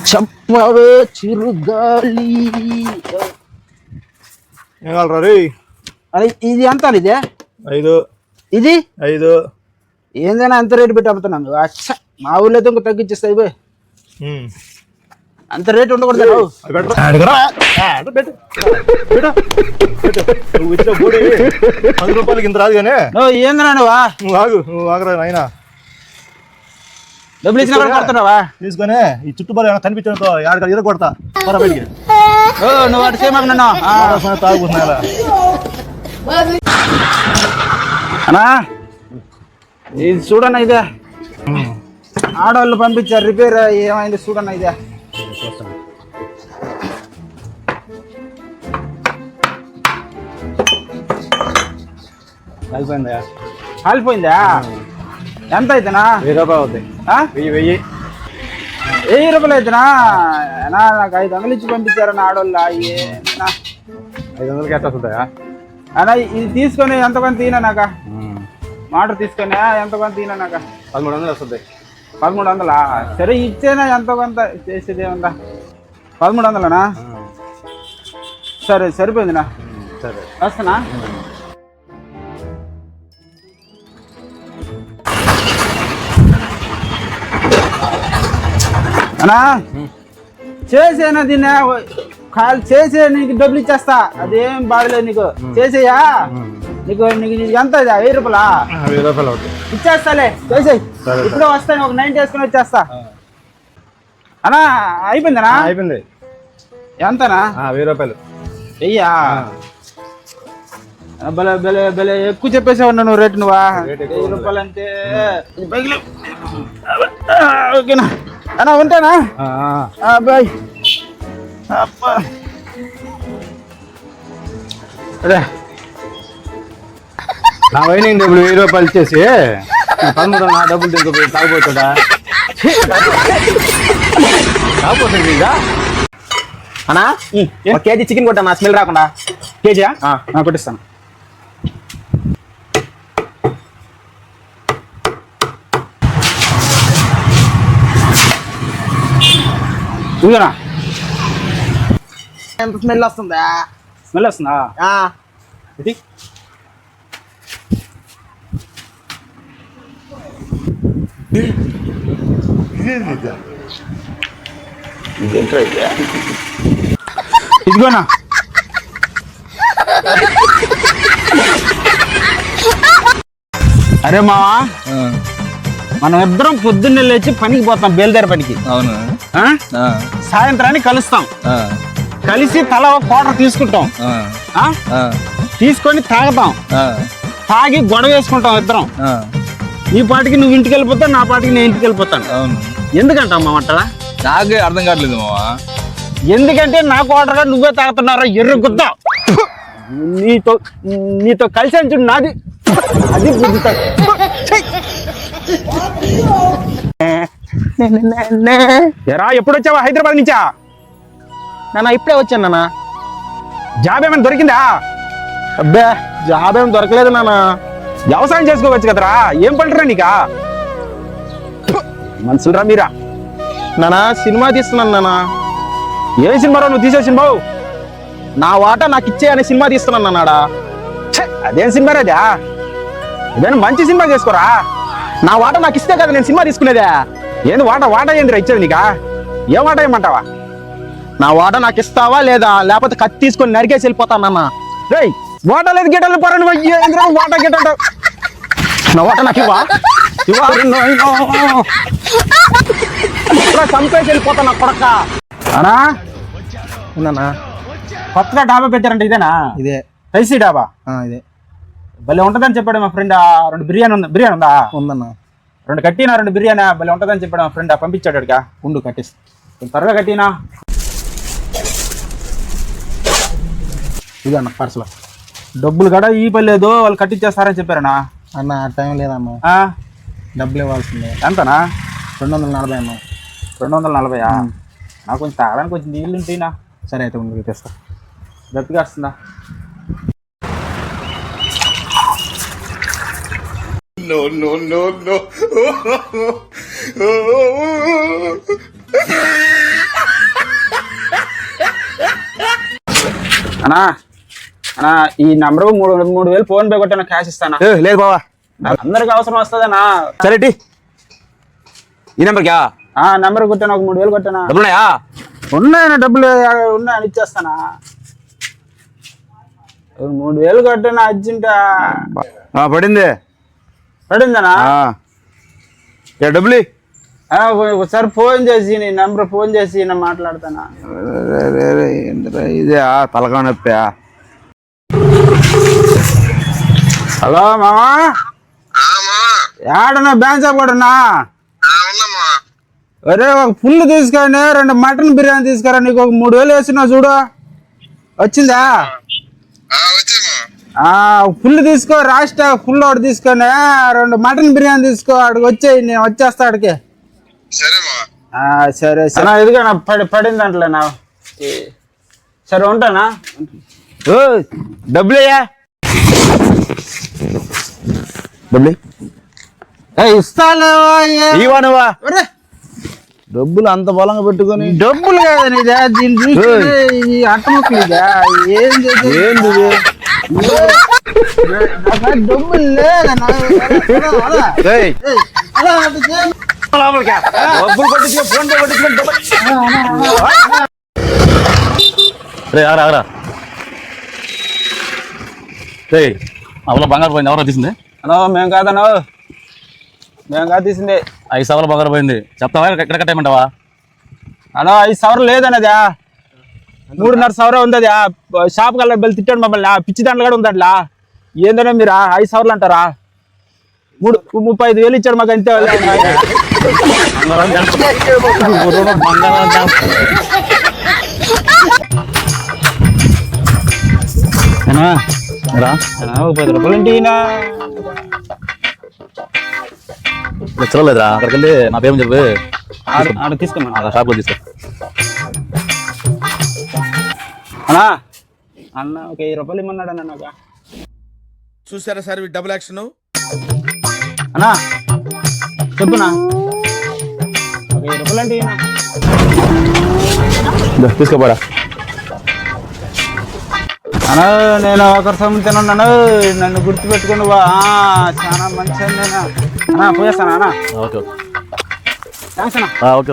చెప్పవే చిరుగాలి. అరే ఇది ఎంత ఇదే 5 ఇది 5 ఏందైనా అంత రేటు పెట్టి అమ్ముతున్నాను. అచ్చా మా ఊళ్ళో అయితే ఇంకా తగ్గించేస్తాయి పోయి. అంత రేటు ఉండకూడదు. ₹10 ఇంత రాదు కానీ ఏందన్నా నువ్వా నువ్వు ఆగరా నాయన. డబ్బులు ఇచ్చిన కొడుతున్నావా తీసుకొని ఈ చుట్టుపక్కల ఏమైనా కనిపించడంతో ఎక్కడ కొడతా బయటికి. నువ్వు అటు చేయమాకు నన్ను తాగుతున్నారా అన్నా. ఇది చూడన్నా ఇదే ఆడవాళ్ళు పంపించారు రిపేర్ ఏమైంది చూడన్నా ఇదే. కాలిపోయిందా? కాలిపోయిందా? ఎంత అయితేనా? ₹1000 అవుతాయి. 1000 రూపాయలు అయితేనా? నాకు 500 ఇచ్చి పంపించారన్న ఆడవాళ్ళు. 500 ఎట్లా వస్తుందా అన్నా? ఇది తీసుకొని ఎంత కొంత తీనా నాక మోటార్ తీసుకొని ఎంత కొంత తీనా నాక 1300 వస్తుంది. 1300? సరే ఇచ్చేనా ఎంత కొంత చేసేది ఏముందా? 1300నా? సరే సరిపోయిందినా. సరే వస్తానా? అన్నా చేసేనా దీన్ని కాల్ చేసే నీకు డబ్బులు ఇచ్చేస్తా. అదేం బాధలేదు నీకు. చేసేయా నీకు ఎంత ₹1000 అవుతాయి. ఇచ్చేస్తాలే చేసేయి. ఇప్పుడు వస్తాను ఒక 90 వేసుకుని వచ్చేస్తా. అన్నా అయిపోయిందనా? అయిపోయింది. ఎంతనా? ₹1000. వెయ్యా? భలే భలే భలే ఎక్కువ చెప్పేసావు నువ్వు రేటు. నువ్వా ₹1000 అంటే ఓకేనా అన్నా? ఉంటానా? బాయ్. అదే నా వైనింగ్ డబ్బులు ₹1000 ఇచ్చేసి 1300 నా డబ్బులు తింటూ తాగిపోతాడా? తాగిపోతుంది ఇక. అన్నా ఒక కేజీ చికెన్ కొట్టా స్మెల్ రాకుండా. కేజీయా? కొట్టిస్తాను. చూడనా ఎంత స్మెల్ వస్తుందా? స్మెల్ వస్తుందా? ఇది ఇదిగోనా? అరే మావా, మనం ఇద్దరం పొద్దున్నే లేచి పనికి పోతాం, బేల్దారి పనికి. అవును. సాయంత్రానికి కలుస్తాం. కలిసి తల కోటర్ తీసుకుంటాం. తీసుకొని తాగుతాం. తాగి గొడవ వేసుకుంటాం ఇద్దరం. నీ పాటికి నువ్వు ఇంటికి వెళ్ళిపోతావు, నా పాటికి నేను ఇంటికి వెళ్ళిపోతాను. ఎందుకంటావు మా అట్లా? నాకే అర్థం కావట్లేదు మావా. ఎందుకంటే నా కోటగా నువ్వే తాగుతున్నారా ఎర్ర గుద్ద. నీతో కలిసి అని చూడు నాది. అది ఎరా ఎప్పుడు వచ్చావా హైదరాబాద్ నుంచా? నాన్న ఇప్పుడే వచ్చాను నాన్న. జాబ్ ఏమైనా దొరికిందా? అబ్బే జాబ్ ఏమి దొరకలేదు నాన్న. వ్యవసాయం చేసుకోవచ్చు కదరా. ఏం పంటరా నీకా? మనుషులరా మీరా. నానా సినిమా తీస్తున్నాను నాన్న. ఏం సినిమారా నువ్వు తీసే సినిమా? నా వాటా నాకు ఇచ్చే అనే సినిమా తీస్తున్నాను అన్నాడా. అదేం సినిమా అదా? అదేనా మంచి సినిమా చేసుకోరా. నా వాటా నాకు ఇస్తే కదా నేను సినిమా తీసుకునేదా. ఏంది వాటా ఏందిరా ఇచ్చేది నీకా? ఏం వాటా ఏమంటావా? నా వాటా నాకు ఇస్తావా లేదా, లేకపోతే కత్తి తీసుకొని నరికేసి వెళ్ళిపోతానన్నా. రేయ్ వాటా లేదు గిట్టలు పర వాటా గిట్ట అంటావు. నా వాటా నాకు ఇవ్వా? చంపేసి వెళ్ళిపోతా నా కొడక. అనా ఉందన్నా కొత్తగా డాబా పెట్టారంటే ఇదేనా? ఇదే స్పైసీ డాబా. ఇదే భలే ఉంటుందని చెప్పాడు మా ఫ్రెండ్. 2 బిర్యానీ ఉందా? ఉందన్నా. 2 కట్టినా 2 బిర్యానీ భలే ఉంటుందని చెప్పాడు మా ఫ్రెండ్. పంపించాడు అడిగా. ఉండు కట్టిస్తా త్వరగా కట్టినా. ఇదన్న పార్సల్. డబ్బులు కూడా ఈ పర్లేదు, వాళ్ళు కట్టించేస్తారని చెప్పారన్నా. అన్న టైం లేదమ్మా, డబ్బులు ఇవ్వాల్సిందే. ఎంతనా? 240 అమ్మా. 240? నాకు కొంచెం తాగడానికి కొంచెం నీళ్ళు ఉంటేనా? సరే అయితే ముందుకు తెస్తా. గట్టిగా వస్తుందా? No, no, no, no. అన్నా అన్నా ఈ నంబర్ 3,000 ఫోన్ పే కొట్టాను, క్యాష్ ఇస్తానా? లేదు బావా. అందరికి అవసరం వస్తుందన్నా. సరే ఈ నెంబర్ క్యా నంబర్ కొట్టాను, ఒక 3,000 కొట్టానా? డబ్బులున్నాయా? ఉన్నాయన్నా, డబ్బులు ఉన్నాయని ఇచ్చేస్తానా. 3,000 కొట్టాను అర్జెంట్. పడిందనా? డబ్బులు ఒకసారి ఫోన్ చేసి నీ నంబర్ ఫోన్ చేసి నేను మాట్లాడతానా. ఇదే తలకా నొప్పి. హలో మామా, ఏడన్నా బ్యాంక్ షాప్ కూడా? అరే ఒక ఫుల్ తీసుకొని 2 మటన్ బిర్యానీ తీసుకురా, నీకు ఒక 3,000 వేస్తున్నా చూడు. వచ్చిందా? ఫుల్ తీసుకో, రాష్ట్ర ఫుల్ ఒకటి తీసుకొని 2 మటన్ బిర్యానీ తీసుకో. అడికి వచ్చేయి, నేను వచ్చేస్తా అడికి. సరే సరే ఇదిగా పడింది అంటలేనా? సరే ఉంటానా. డబ్బులయ్యా, డబ్బులు ఇస్తావా? డబ్బులు అంత బలంగా పెట్టుకొని డబ్బులు కదా నీదే, దీన్ని చూసి అట్టముక్కలు ఇదా? ఏం ఏంది డబ్బులు లేదన్నా. డబ్బులు పట్టించుకో, ఫోన్ పే పట్టించుకోండి. ఆగరా అవలో బంగారు పోయింది, ఎవరో తీసింది? అనో మేము కాదనో, మేము కాదు తీసింది. 5 సవర్లు బంగారు పోయింది. చెప్తావా ఎక్కడ కట్టేయమంటావా? అనో 5 సవర్లు లేదన్నదా, 3.5 సవరం ఉంది. అది షాప్ కల్లా వెళ్ళి తిట్టాడు మమ్మల్ని. పిచ్చి దాంట్లో కూడా ఉంది అట్లా. ఏందన్నా మీరు 5 సవర్లు అంటారా? 35,000 ఇచ్చాడు మాకు అంతే. ₹10 ఏంటి? తెచ్చలేదురా, అక్కడికి వెళ్ళి నా పేరు చెప్పి తీసుకోమన్నా షాప్లో తీసుకో. అన్నా అన్న ఒక ₹10 ఇమ్మన్నాడు అన్న నాకు. చూసారా సార్ డబుల్ యాక్షన్. అన్నా చెప్పునా, ఒక ₹10 అంటే తీసుకోపోరా. అన్నా నేను ఒకరి సొమ్ము ఉన్నాను, నన్ను గుర్తుపెట్టుకుని చాలా మంచి నేను అన్నా పోయేస్తానా అన్నా. ఓకే థ్యాంక్స్ అన్నా. ఓకే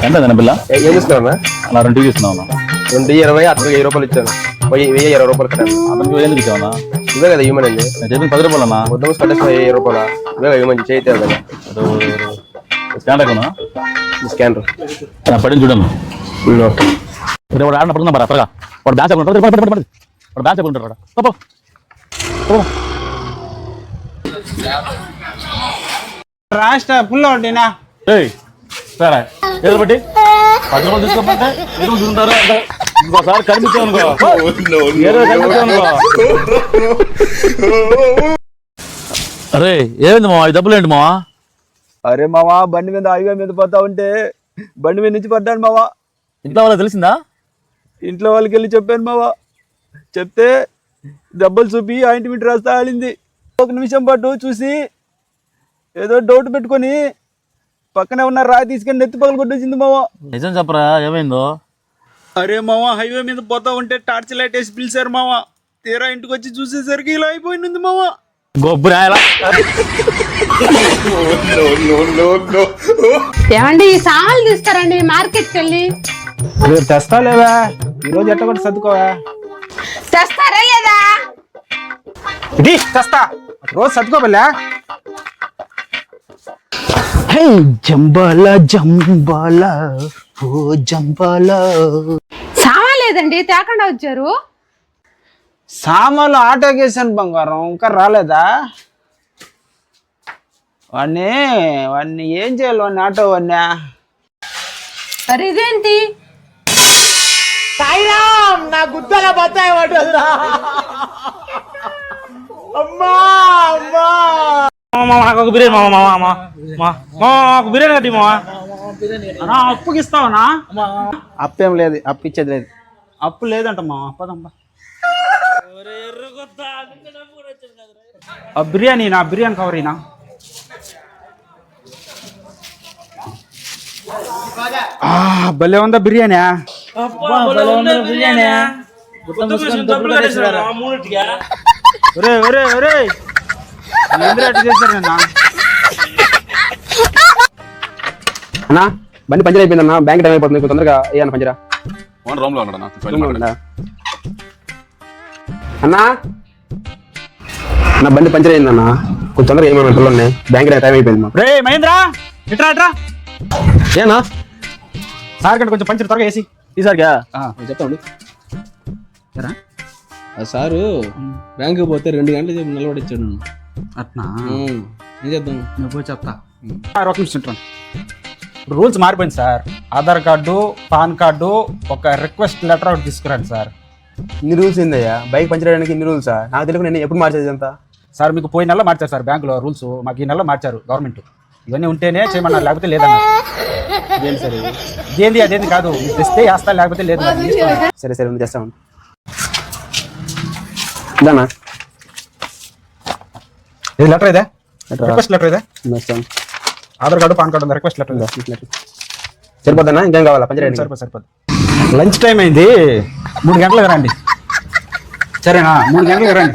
ఎంత బిల్ల? ఏం తీసుకున్నా? అలా 2 తీసుకున్నావు. 20 అతనికి ₹10 ఇచ్చాను. 1,020 రూపాయలు కట్టాను. అతనికి ఎందుకు ఇచ్చావన్నా? ఇవే కదా ఇవ్వమనండి. నేను చెప్పింది ₹10 అన్నా. మొత్తం కట్టేసిన ₹10. ఇవే కదా ఇవ్వమని చేయితే కదా స్కానర్ ఎక్కడ స్కానర్ పడింది చూడండి. వాడు ఆడిన పడుకుందాం బరా త్వరగా. వాడు బ్యాచ్ ఉంటాడు, వాడు బ్యాచ్ ఉంటాడు. రాష్ట్ర ఫుల్ ఒకటినా సరే ఏదో బట్టి ₹10 తీసుకోమంటే ఏదో చూసుకుంటారు. ఇంకోసారి కనిపించావు అనుకో, ఏదో కనిపించావు అనుకో. అరే ఏమైంది మావా, ఈ డబ్బులు ఏంటి మావా? అరే మావా, బండి మీద హైవే మీద పోతా ఉంటే బండి మీద నుంచి పడ్డాను మావా. ఇంట్లో వాళ్ళకి తెలిసిందా? ఇంట్లో వాళ్ళకి వెళ్ళి చెప్పాను మావా. చెప్తే దెబ్బలు చూపి ఆయింట్మెంట్ రాస్తా ఆడింది. 1 నిమిషం పాటు చూసి ఏదో డౌట్ పెట్టుకొని పక్కనే ఉన్న రాయి తీసుకొని నెత్తి పగలు కొట్టేసింది మావా. నిజం చెప్పరా, ఏమైందో? అరే మావా, హైవే మీద పోతా ఉంటే టార్చ్ లైట్ వేసి పిలిచారు మావా. తీరా ఇంటికి వచ్చి చూసేసరికి ఇలా అయిపోయింది మావా. గొబ్బు ఏమండి ఈ సామాన్లు తీసుకురండి మార్కెట్కి వెళ్ళి. రేపు తెస్తా లేవా? ఈరోజు ఎట్ట కూడా సర్దుకోవా? తెస్తారా లేదా? ఇది తెస్తా, రోజు సర్దుకోబలే. జంబాల జంబాల ఓ జంబాల. సామాన్ లేదండి, తేకుండా వచ్చారు. సామాన్లు ఆటోకేసాను బంగారం, ఇంకా రాలేదా? వాడిని ఏం చేయాలి? వాడిని ఆటో వాడినా? మరి ఇదేంటి? నా గుద్దల బతాయి వాడు. అమ్మా అమ్మా, ఒక బిర్యానీ బిర్యానీ కట్టి మావా. అప్పుకి ఇస్తావనా? అప్పేం లేదు, అప్పు ఇచ్చేది లేదు. అప్పు లేదంట మా పదమ్మా. బిర్యానీ నా బిర్యానీ కవరీనా? భలే ఉందా బిర్యానీ ఒరే ఒరే ఒరే ఏందిరా అట్ట చేశారన్నా? అన్నా బండి పంచర్ అయిపోయిందన్నా, బ్యాంక్ టైం అయిపోతుంది, కొంచెం తొందరగా అయ్యాను పంచరా. రూమ్ లో ఉన్నాడు అన్నా నా బండి పంచర్ అయిందన్నా, కొంచెం తొందరగా ఏమన్నా పిల్లలు బ్యాంక్ టైం అయిపోయింది మా. రే మహేంద్ర ఇట్రా ఇట్రా ఏనా సార్ కంటే కొంచెం పంచర్ త్వరగా వేసి ఈసారిగా చెప్తాడు. ఆ సారు బ్యాంకు పోతే 2 గంటలు చెప్పి నిలబడిచ్చాడు నన్ను. అట్నా ఏం చేద్దాం? నువ్వు పోయి చెప్తా. ఒక నిమిషం ఉంటాను. రూల్స్ మారిపోయింది sir. Aadhaar card, pan card, ఒక రిక్వెస్ట్ లెటర్ ఒకటి తీసుకురండి సార్. ఇన్ని రూల్స్ ఏందయ్యా, బైక్ పంచర్ అయ్యడానికి ఇన్ని రూల్సా? నాకు తెలియదు, నేను ఎప్పుడు మార్చేది అంతా. సార్ మీకు పోయిన నెలలో మార్చారు సార్ బ్యాంకులో రూల్స్, మాకు ఈ నెలలో మార్చారు గవర్నమెంట్. ఇవన్నీ ఉంటేనే చేయమన్నారు, లేకపోతే లేదన్నారు. ఇదేంటి సార్ ఇదేంది అదేంది కాదు, మీరు తెస్తే వేస్తా లేకపోతే లేదు. సరే సరే ఉంది, చేస్తాను. ఇదానా ఇది లెటర్ ఇదే, రిక్వెస్ట్ లెటర్ ఇదే. వస్తాను. ఆధార్ కార్డు, పాన్ కార్డు ఉంది, రిక్వెస్ట్ లెటర్ ఇదే. సరిపోద్దన్నా, ఇంకేం కావాలా పంచర్ అయ్యింది? సరిపోదు. లంచ్ టైం అయింది, 3 గంటలకు రండి. సరేనా? 3 గంటలకు రండి.